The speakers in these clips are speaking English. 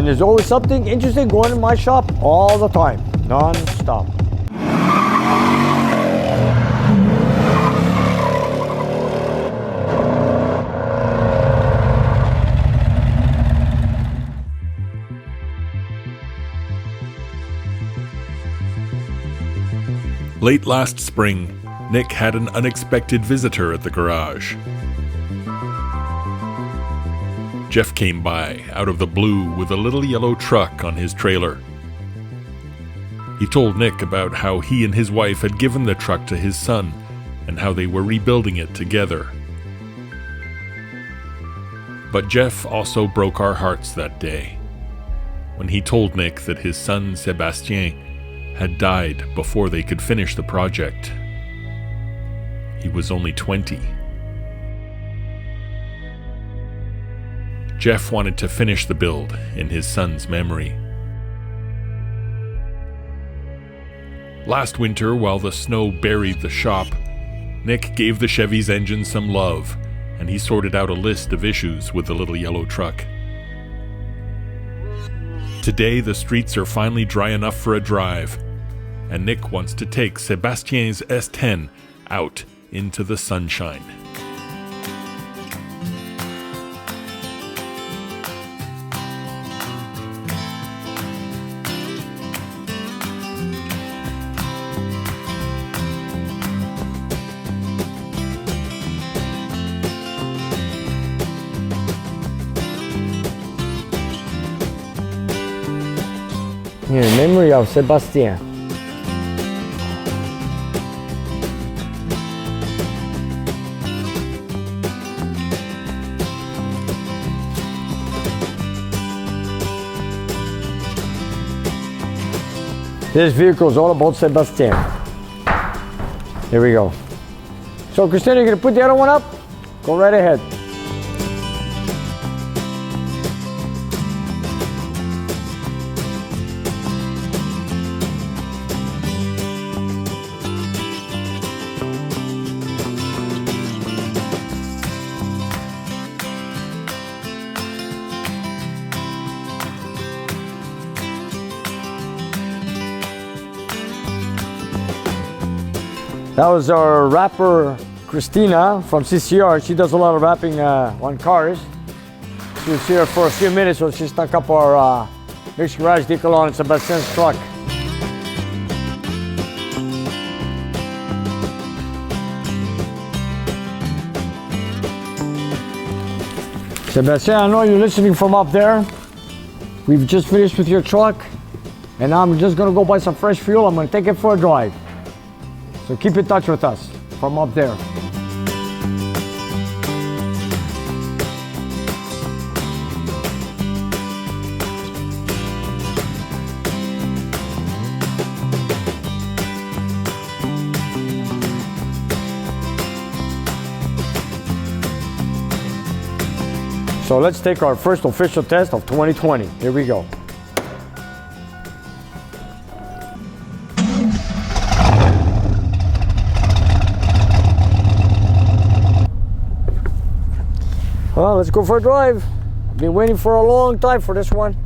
And there's always something interesting going in my shop all the time, non-stop. Late last spring, Nick had an unexpected visitor at the garage. Jeff came by out of the blue with a little yellow truck on his trailer. He told Nick about how he and his wife had given the truck to his son and how they were rebuilding it together. But Jeff also broke our hearts that day when he told Nick that his son Sebastian had died before they could finish the project. He was only 20. Jeff wanted to finish the build in his son's memory. Last winter, while the snow buried the shop, Nick gave the Chevy's engine some love, and he sorted out a list of issues with the little yellow truck. Today, the streets are finally dry enough for a drive, and Nick wants to take Sebastian's S10 out into the sunshine. In memory of Sebastian. This vehicle is all about Sebastian. Here we go. So Christina, you're gonna put the other one up? Go right ahead. That was our rapper, Christina from CCR. She does a lot of rapping on cars. She was here for a few minutes, so she stuck up our mixed garage decal on Sebastian's truck. Sebastian, I know you're listening from up there. We've just finished with your truck, and I'm just gonna go buy some fresh fuel. I'm gonna take it for a drive. So keep in touch with us from up there. So let's take our first official test of 2020. Here we go. Well, let's go for a drive. Been waiting for a long time for this one.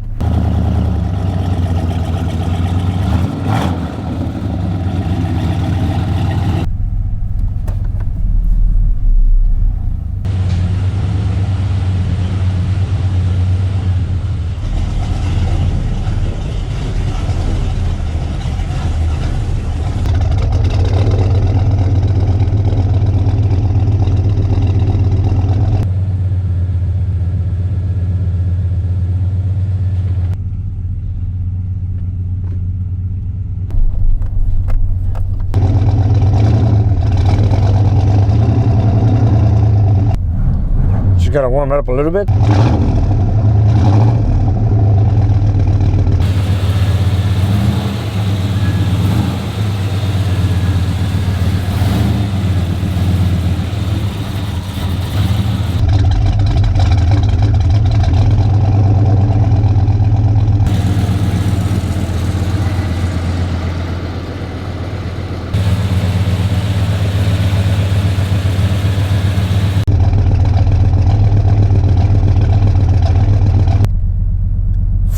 Just gotta warm it up a little bit.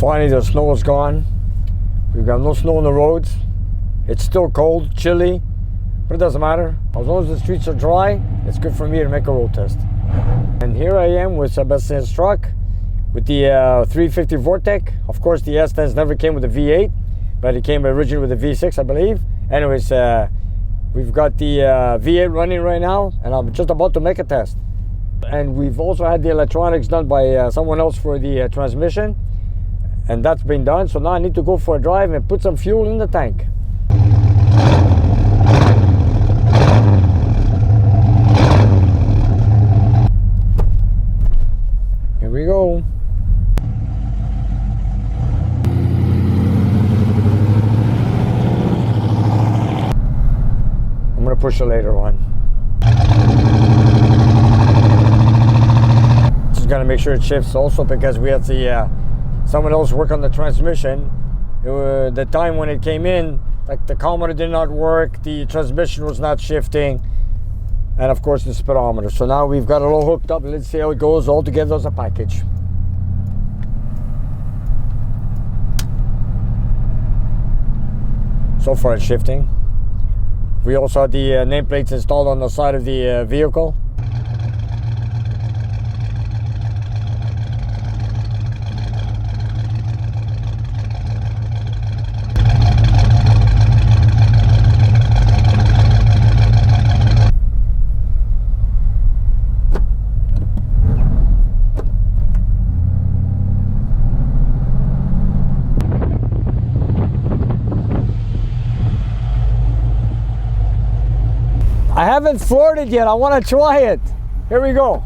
Finally, the snow is gone. We've got no snow on the roads. It's still cold, chilly, but it doesn't matter. As long as the streets are dry, it's good for me to make a road test. And here I am with Sebastian's truck with the 350 Vortec. Of course, the S10s never came with a V8, but it came originally with a V6, I believe. Anyways, we've got the V8 running right now, and I'm just about to make a test. And we've also had the electronics done by someone else for the transmission, and that's been done. So now I need to go for a drive and put some fuel in the tank. Here we go. I'm gonna push it later on. Just gotta make sure it shifts also, because we had the someone else work on the transmission. The time when it came in, like the commutator did not work, the transmission was not shifting, and of course the speedometer. So now we've got it all hooked up. Let's see how it goes all together as a package. So far it's shifting. We also had the nameplates installed on the side of the vehicle. I haven't floored it yet. I want to try it. Here we go.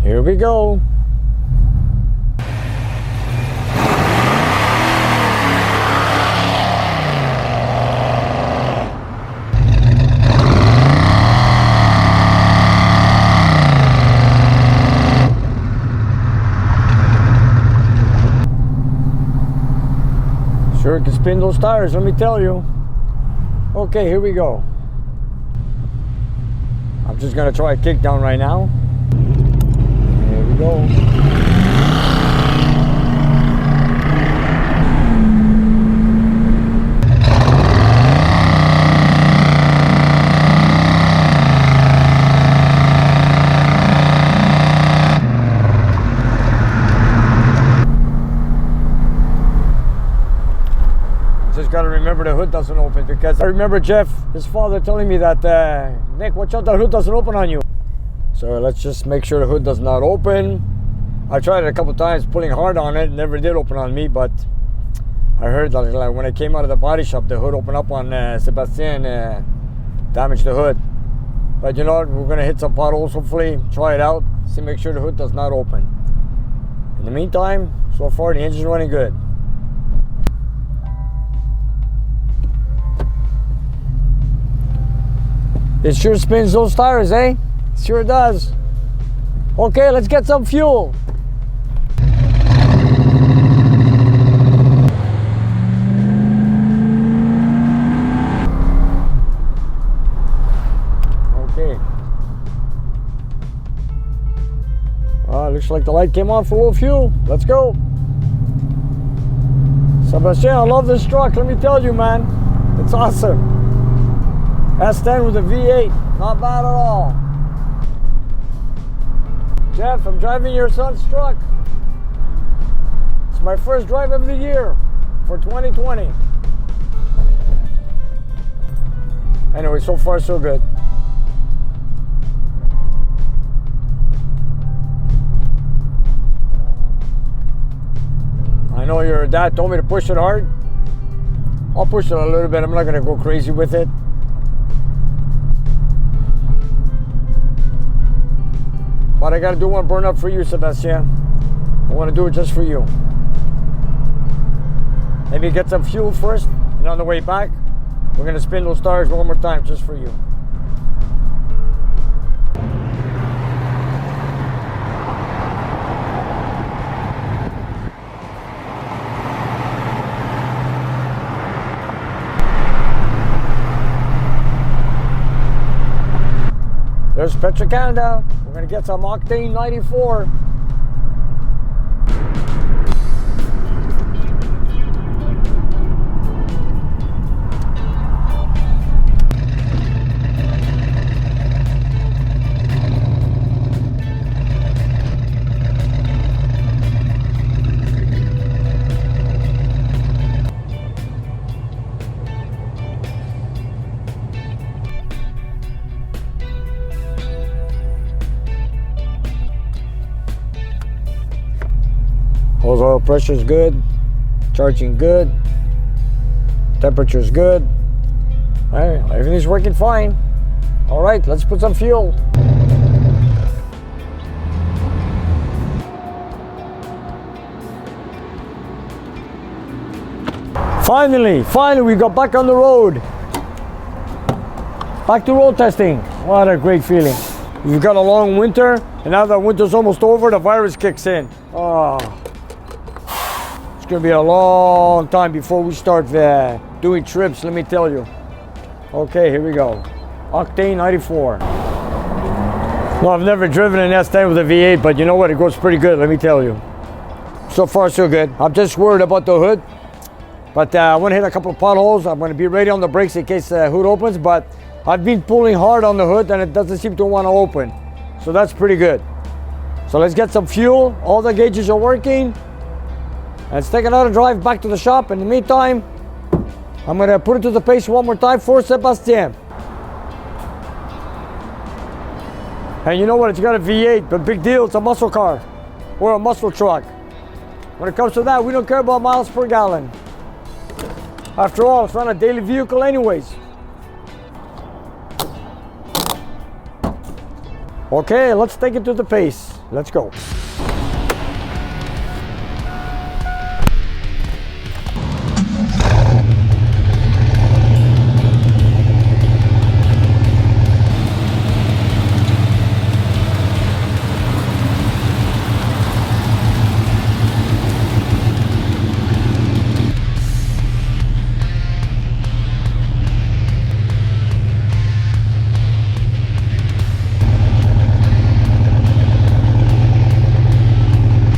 Here we go. Sure can spin those tires, let me tell you. Okay, here we go. I'm just gonna try a kickdown right now. Here we go. Just got to remember the hood doesn't open, because I remember Jeff, his father, telling me that, Nick, watch out, the hood doesn't open on you. So let's just make sure the hood does not open. I tried it a couple times pulling hard on it, never did open on me, but I heard that like, when I came out of the body shop, the hood opened up on Sebastian, damaged the hood. But you know what, we're gonna hit some potholes hopefully, try it out, see, make sure the hood does not open. In the meantime, so far the engine's running good. It sure spins those tires, eh? Sure does. Okay, let's get some fuel. Okay. Well, looks like the light came on for a little fuel. Let's go. Sebastian, I love this truck, let me tell you, man. It's awesome. S10 with a V8, not bad at all. Jeff, I'm driving your son's truck. It's my first drive of the year for 2020. Anyway, so far so good. I know your dad told me to push it hard. I'll push it a little bit. I'm not gonna go crazy with it. But I gotta do one burn up for you, Sebastian. I wanna do it just for you. Maybe get some fuel first, and on the way back, we're gonna spin those tires one more time just for you. There's Petro-Canada. We're gonna get some octane 94. Hose oil pressure is good, charging good, temperature is good. All right, everything's working fine. All right, let's put some fuel. Finally, we got back on the road. Back to road testing. What a great feeling. We've got a long winter, and now that winter's almost over, the virus kicks in. Oh. It's gonna be a long time before we start doing trips, let me tell you. Okay, here we go. Octane 94. Well, I've never driven an S10 with a V8, but you know what? It goes pretty good, let me tell you. So far, so good. I'm just worried about the hood, but I want to hit a couple of potholes. I'm going to be ready on the brakes in case the hood opens, but I've been pulling hard on the hood and it doesn't seem to want to open. So that's pretty good. So let's get some fuel. All the gauges are working. Let's take another drive back to the shop. In the meantime, I'm gonna put it to the pace one more time for Sebastian. And you know what? It's got a V8, but big deal, it's a muscle car or a muscle truck. When it comes to that, we don't care about miles per gallon. After all, it's not a daily vehicle anyways. Okay, let's take it to the pace. Let's go.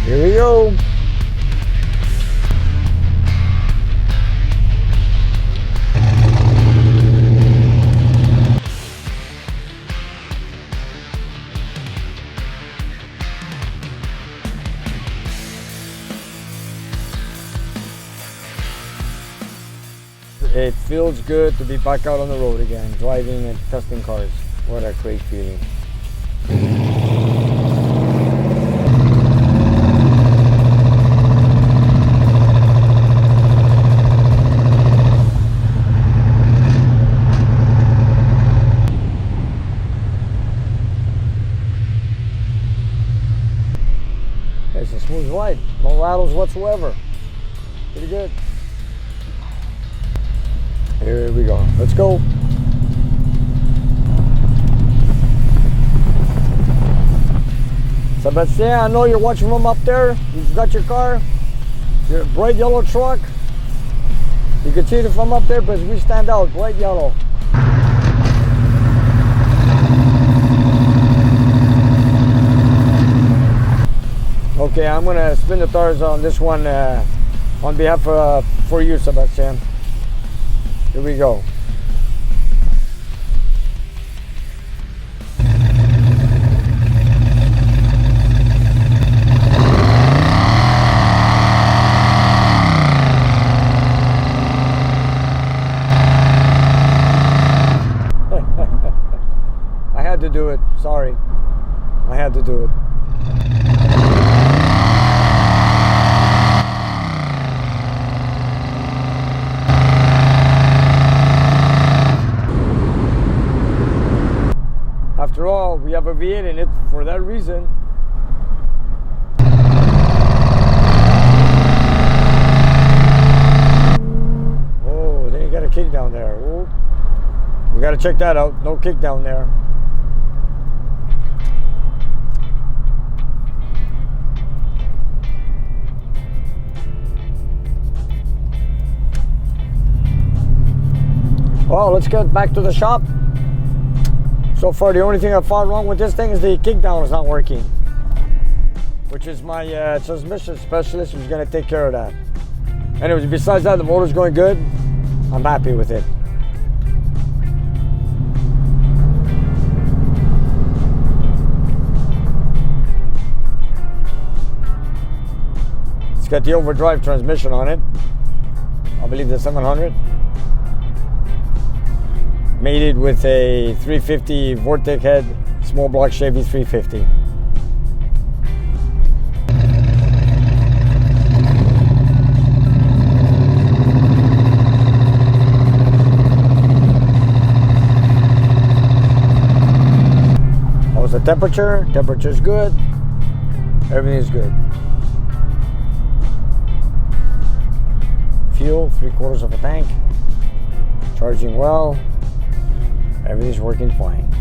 Here we go. It feels good to be back out on the road again, driving and testing cars. What a great feeling. It's a smooth ride, no rattles whatsoever. Pretty good. Here we go. Let's go. Sebastian, I know you're watching from up there. You've got your car, your bright yellow truck. You can see it from up there, but we stand out, bright yellow. Okay, I'm gonna spin the tires on this one on behalf of for you, Sebastian. Here we go. I had to do it. Sorry. I had to do it. you have a V8 in it for that reason. Oh, then you got a kick down there. Oh, we got to check that out. No kick down there. Well, let's get back to the shop. So far, the only thing I found wrong with this thing is the kick down is not working, which is my transmission specialist who's going to take care of that. Anyways, besides that, the motor's going good. I'm happy with it. It's got the overdrive transmission on it. I believe the 700. Mated with a 350 Vortec head, small block Chevy 350. How's the temperature? Temperature's good. Everything's good. Fuel, 3/4 of a tank. Charging well. Everything's working fine.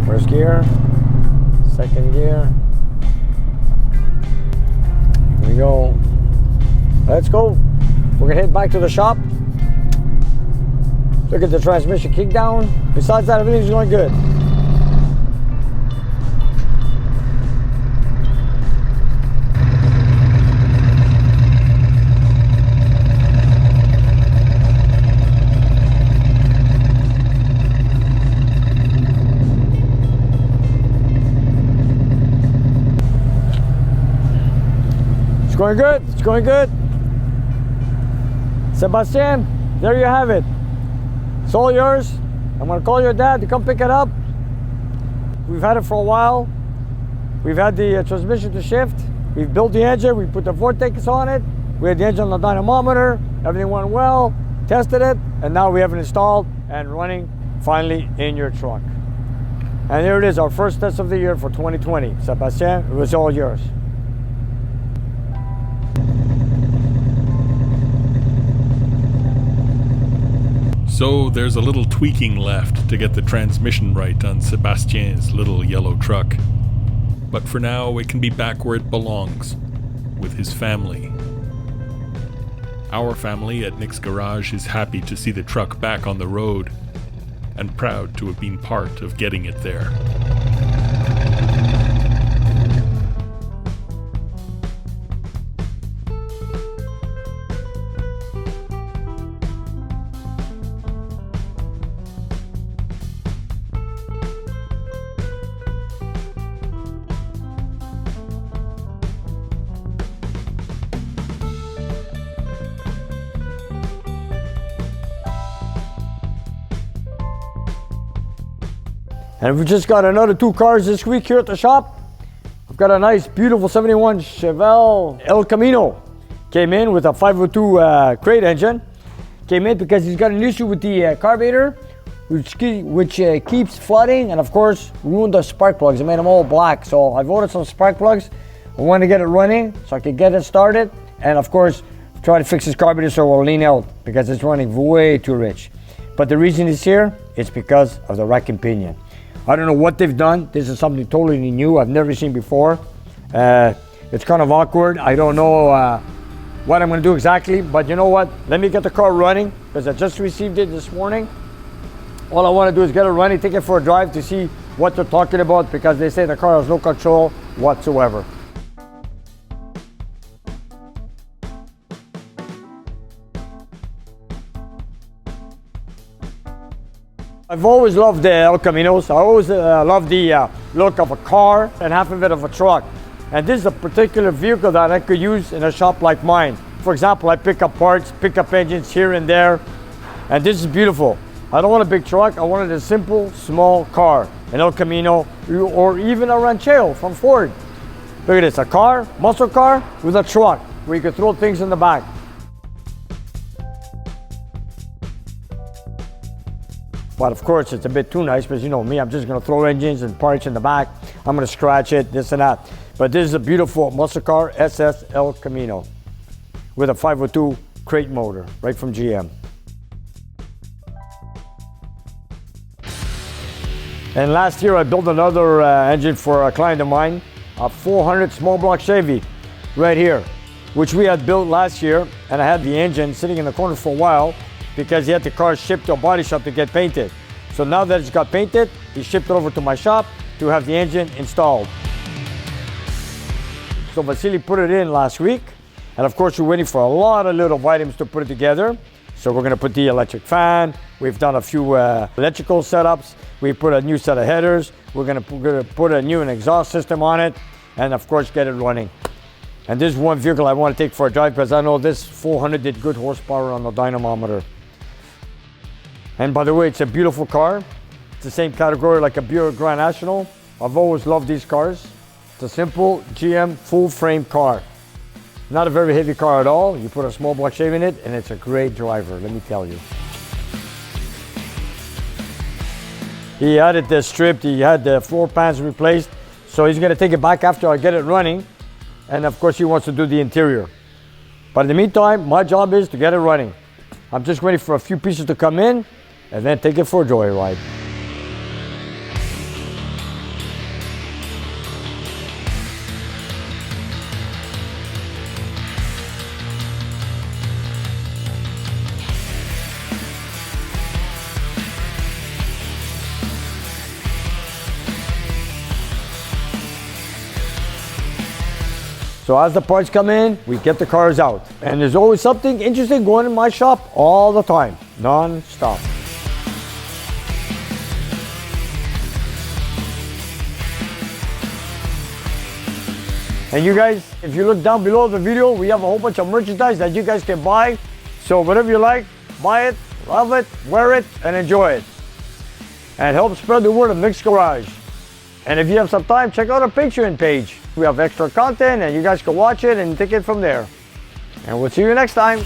First gear, second gear. Here we go. Let's go. We're gonna head back to the shop. Look at the transmission kick down. Besides that, everything's going good. It's going good. It's going good. Sebastian, there you have it. It's all yours. I'm going to call your dad to come pick it up. We've had it for a while. We've had the transmission to shift. We've built the engine. We put the Vortex on it. We had the engine on the dynamometer. Everything went well. Tested it. And now we have it installed and running finally in your truck. And here it is, our first test of the year for 2020. Sebastian, it was all yours. So there's a little tweaking left to get the transmission right on Sebastian's little yellow truck. But for now, it can be back where it belongs, with his family. Our family at Nick's Garage is happy to see the truck back on the road, and proud to have been part of getting it there. And we've just got another 2 cars this week here at the shop. I've got a nice, beautiful 71 Chevelle El Camino. Came in with a 502 crate engine. Came in because he's got an issue with the carburetor, which keeps flooding, and of course ruined the spark plugs. It made them all black. So I've ordered some spark plugs. I want to get it running so I can get it started, and of course try to fix his carburetor so it will lean out because it's running way too rich. But the reason it's here is because of the rack and pinion. I don't know what they've done. This is something totally new. I've never seen before. It's kind of awkward. I don't know what I'm going to do exactly, but you know what? Let me get the car running because I just received it this morning. All I want to do is get it running, take it for a drive to see what they're talking about because they say the car has no control whatsoever. I've always loved the El Caminos. I always loved the look of a car and half of it of a truck. And this is a particular vehicle that I could use in a shop like mine. For example, I pick up parts, pick up engines here and there. And this is beautiful. I don't want a big truck. I wanted a simple, small car. An El Camino or even a Ranchero from Ford. Look at this, a car, muscle car with a truck where you can throw things in the back. But of course, it's a bit too nice because you know me, I'm just gonna throw engines and parts in the back. I'm gonna scratch it, this and that. But this is a beautiful muscle car, SS El Camino, with a 502 crate motor, right from GM. And last year I built another engine for a client of mine, a 400 small block Chevy, right here, which we had built last year, and I had the engine sitting in the corner for a while because he had the car shipped to a body shop to get painted. So now that it's got painted, he shipped it over to my shop to have the engine installed. So Vasily put it in last week, and of course we're waiting for a lot of little items to put it together. So we're gonna put the electric fan, we've done a few electrical setups, we put a new set of headers, we're gonna put a new exhaust system on it, and of course get it running. And this is one vehicle I want to take for a drive because I know this 400 did good horsepower on the dynamometer. And by the way, it's a beautiful car. It's the same category like a Buick Grand National. I've always loved these cars. It's a simple GM full frame car. Not a very heavy car at all. You put a small block Chevy in it and it's a great driver, let me tell you. He had it stripped, he had the floor pans replaced. So he's gonna take it back after I get it running. And of course he wants to do the interior. But in the meantime, my job is to get it running. I'm just waiting for a few pieces to come in and then take it for a joyride. So as the parts come in, we get the cars out. And there's always something interesting going in my shop all the time, non-stop. And you guys, if you look down below the video, we have a whole bunch of merchandise that you guys can buy. So whatever you like, buy it, love it, wear it, and enjoy it. And help spread the word of Nick's Garage. And if you have some time, check out our Patreon page. We have extra content and you guys can watch it and take it from there. And we'll see you next time.